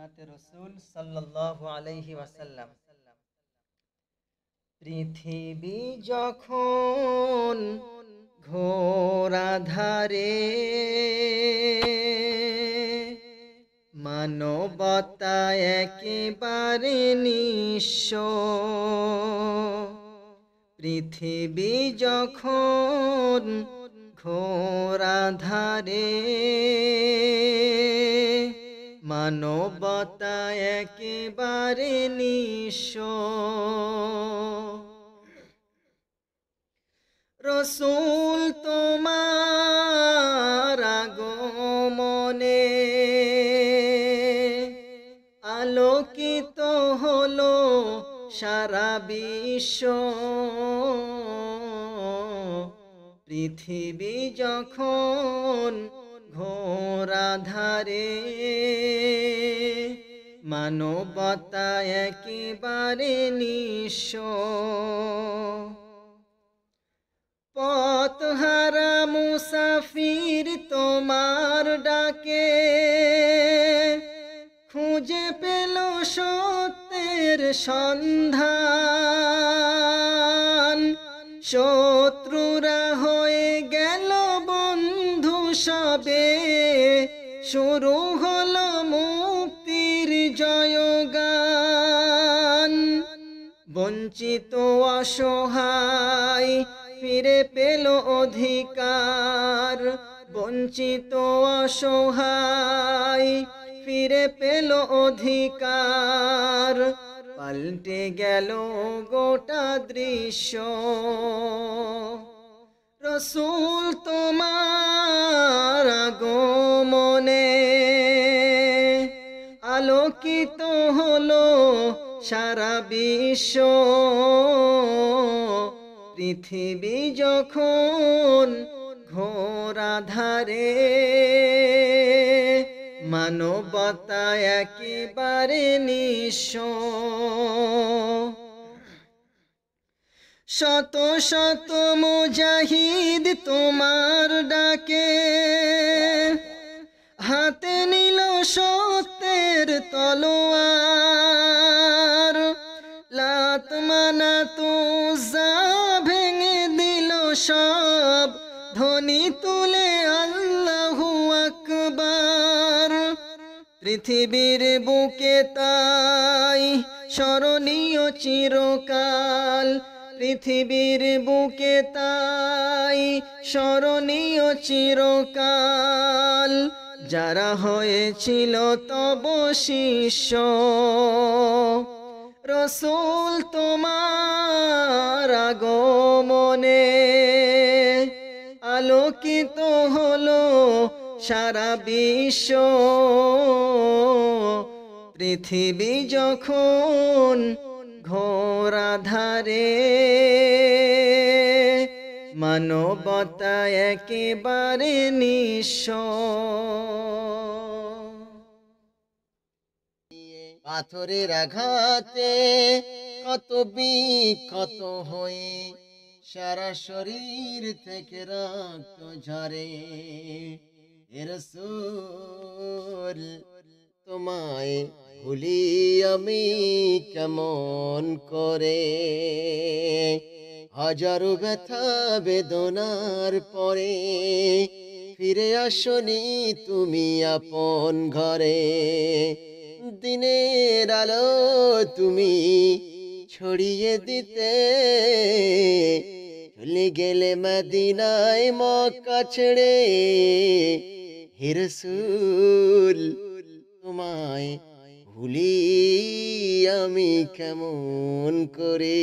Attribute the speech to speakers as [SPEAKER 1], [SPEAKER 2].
[SPEAKER 1] হায়াতে রাসূল সাল্লাল্লাহু আলাইহি ওয়াসাল্লাম। পৃথিবী যখন ঘোর আঁধারে, মানবতা একেবারে নিঃস্ব। পৃথিবী যখন ঘোর আঁধারে, মানবতা একেবারে নিঃস্ব। রসূল তোমার আগমনে আলোকিত হলো সারা বিশ্ব। পৃথিবী যখন ঘোর আঁধারে, মানবতা একেবারে নিঃস্ব। পথহারা মুসাফির তোমার ডাকে খুঁজে পেল সত্যের সন্ধান। শত্রুরা হয়ে গেল বন্ধু সবে, শুরু হলো মুক্তির জয়গান। বঞ্চিত অসহায় ফিরে পেল অধিকার, বঞ্চিত অসহায় ফিরে পেল অধিকার। পাল্টে গেল গোটা দৃশ্য। রসূল তোমার আগমনে আলোকিত হলো সারা বিশ্ব। পৃথিবী যখন ঘোর আঁধারে, মানবতা একেবারে নিঃস্ব। শত শত মুজাহিদ তোমার ডাকে হাতে নিল সত্যের তলোয়ার। লাত মানাত উজ্জা ভেঙে দিল সব, ধ্বনি তুলে আল্লাহু আকবার। পৃথিবীর বুকে তাই স্মরণীয় চিরকাল, পৃথিবীর বুকে তাই স্মরণীয় চিরকাল। যারা হয়েছিল তব শিষ্য। রসূল তোমার আগমনে আলোকিত হলো সারা বিশ্ব। পৃথিবী যখন ঘোর আঁধারে, মানবতা একেবারে নিঃস্ব। পাথরের আঘাতে কত বিক্ষত হয়ে সারা শরীর থেকে রক্ত ঝরে। হে রাসূল তোমায় ভুলি আমি কেমন করে। হাজারো ব্যথা বেদনার পরে ফিরে আসনি তুমি আপন ঘরে। দিনের আলো তুমি ছড়িয়ে দিতে চলে গেলে মদিনায় মক্কা ছেড়ে। হে রাসূল তোমায় ভুলি আমি কেমন করে।